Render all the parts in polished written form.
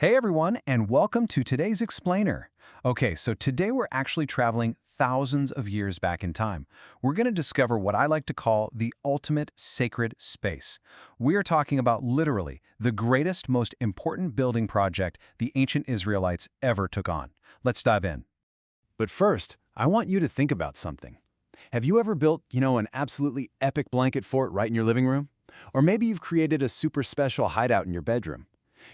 Hey everyone, and welcome to today's Explainer. Okay, so today we're actually traveling thousands of years back in time. We're going to discover what I like to call the ultimate sacred space. We are talking about literally the greatest, most important building project the ancient Israelites ever took on. Let's dive in. But first, I want you to think about something. Have you ever built, an absolutely epic blanket fort right in your living room? Or maybe you've created a super special hideout in your bedroom.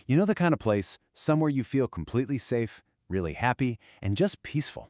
You know, the kind of place, somewhere you feel completely safe, really happy, and just peaceful.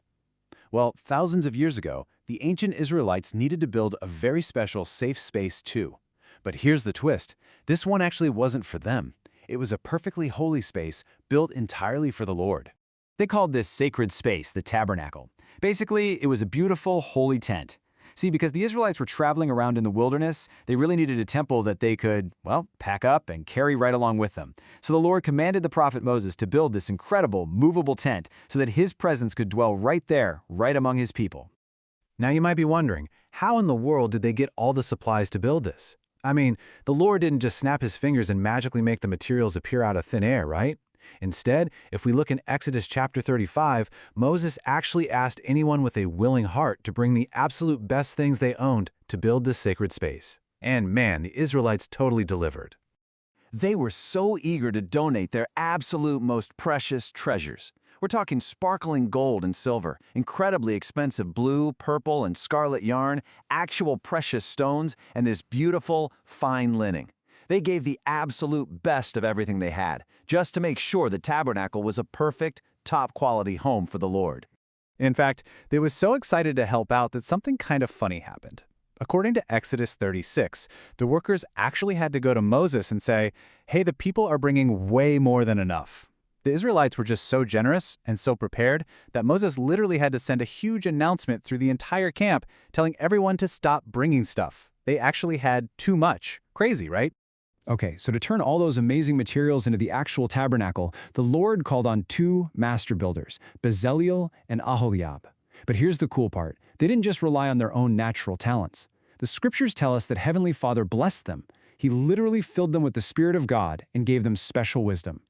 Well, thousands of years ago, the ancient Israelites needed to build a very special safe space too. But here's the twist. This one actually wasn't for them. It was a perfectly holy space built entirely for the Lord. They called this sacred space the Tabernacle. Basically, it was a beautiful, holy tent. See, because the Israelites were traveling around in the wilderness, they really needed a temple that they could, pack up and carry right along with them. So the Lord commanded the prophet Moses to build this incredible, movable tent so that his presence could dwell right there, right among his people. Now you might be wondering, how in the world did they get all the supplies to build this? I mean, the Lord didn't just snap his fingers and magically make the materials appear out of thin air, right? Instead, if we look in Exodus chapter 35, Moses actually asked anyone with a willing heart to bring the absolute best things they owned to build this sacred space. And man, the Israelites totally delivered. They were so eager to donate their absolute most precious treasures. We're talking sparkling gold and silver, incredibly expensive blue, purple, and scarlet yarn, actual precious stones, and this beautiful, fine linen. They gave the absolute best of everything they had, just to make sure the tabernacle was a perfect, top-quality home for the Lord. In fact, they were so excited to help out that something kind of funny happened. According to Exodus 36, the workers actually had to go to Moses and say, "Hey, the people are bringing way more than enough." The Israelites were just so generous and so prepared that Moses literally had to send a huge announcement through the entire camp telling everyone to stop bringing stuff. They actually had too much. Crazy, right? Okay, so to turn all those amazing materials into the actual tabernacle, the Lord called on two master builders, Bezalel and Aholiab. But here's the cool part. They didn't just rely on their own natural talents. The scriptures tell us that Heavenly Father blessed them. He literally filled them with the Spirit of God and gave them special wisdom.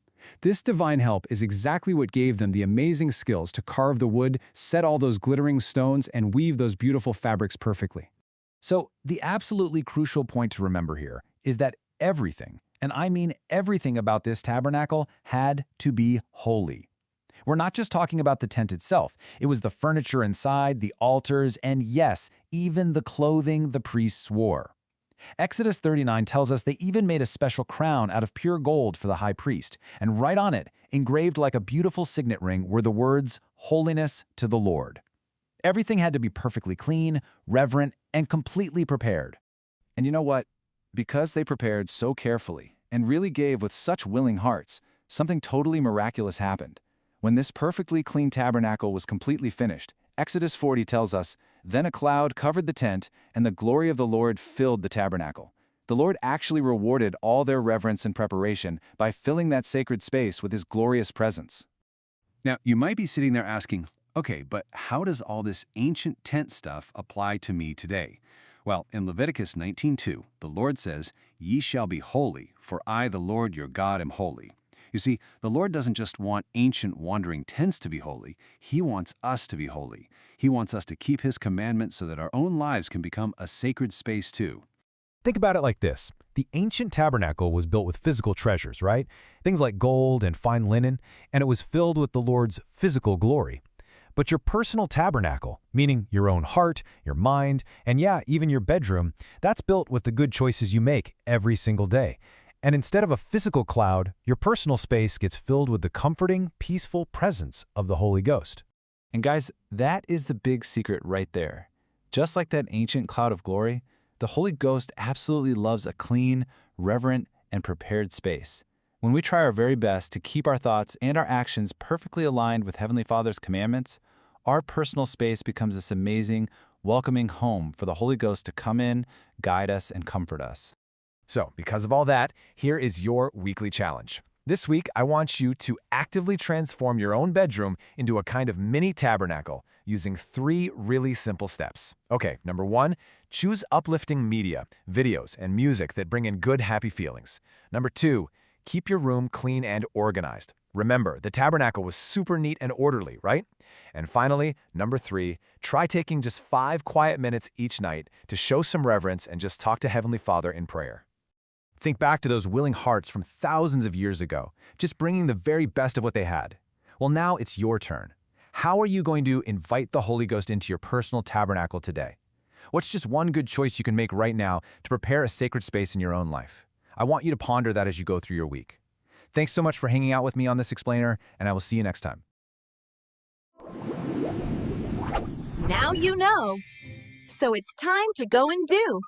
This divine help is exactly what gave them the amazing skills to carve the wood, set all those glittering stones, and weave those beautiful fabrics perfectly. So the absolutely crucial point to remember here is that everything, and I mean everything about this tabernacle, had to be holy. We're not just talking about the tent itself. It was the furniture inside, the altars, and yes, even the clothing the priests wore. Exodus 39 tells us they even made a special crown out of pure gold for the high priest, and right on it, engraved like a beautiful signet ring, were the words, "Holiness to the Lord." Everything had to be perfectly clean, reverent, and completely prepared. And you know what? Because they prepared so carefully and really gave with such willing hearts, something totally miraculous happened. When this perfectly clean tabernacle was completely finished, Exodus 40 tells us, "Then a cloud covered the tent, and the glory of the Lord filled the tabernacle." The Lord actually rewarded all their reverence and preparation by filling that sacred space with his glorious presence. Now, you might be sitting there asking, okay, but how does all this ancient tent stuff apply to me today? Well, in Leviticus 19:2, the Lord says, "Ye shall be holy, for I, the Lord your God, am holy." You see, the Lord doesn't just want ancient wandering tents to be holy. He wants us to be holy. He wants us to keep his commandments so that our own lives can become a sacred space too. Think about it like this. The ancient tabernacle was built with physical treasures, right? Things like gold and fine linen, and it was filled with the Lord's physical glory. But your personal tabernacle, meaning your own heart, your mind, and even your bedroom, that's built with the good choices you make every single day. And instead of a physical cloud, your personal space gets filled with the comforting, peaceful presence of the Holy Ghost. And guys, that is the big secret right there. Just like that ancient cloud of glory, the Holy Ghost absolutely loves a clean, reverent, and prepared space. When we try our very best to keep our thoughts and our actions perfectly aligned with Heavenly Father's commandments, our personal space becomes this amazing, welcoming home for the Holy Ghost to come in, guide us, and comfort us. So, because of all that, here is your weekly challenge. This week, I want you to actively transform your own bedroom into a kind of mini tabernacle using 3 really simple steps. Okay, number 1, choose uplifting media, videos, and music that bring in good, happy feelings. Number 2, Keep your room clean and organized. Remember, the tabernacle was super neat and orderly, right? And finally, number 3, try taking just 5 quiet minutes each night to show some reverence and just talk to Heavenly Father in prayer. Think back to those willing hearts from thousands of years ago, just bringing the very best of what they had. Well, now it's your turn. How are you going to invite the Holy Ghost into your personal tabernacle today? What's just one good choice you can make right now to prepare a sacred space in your own life? I want you to ponder that as you go through your week. Thanks so much for hanging out with me on this explainer, and I will see you next time. Now you know. So it's time to go and do.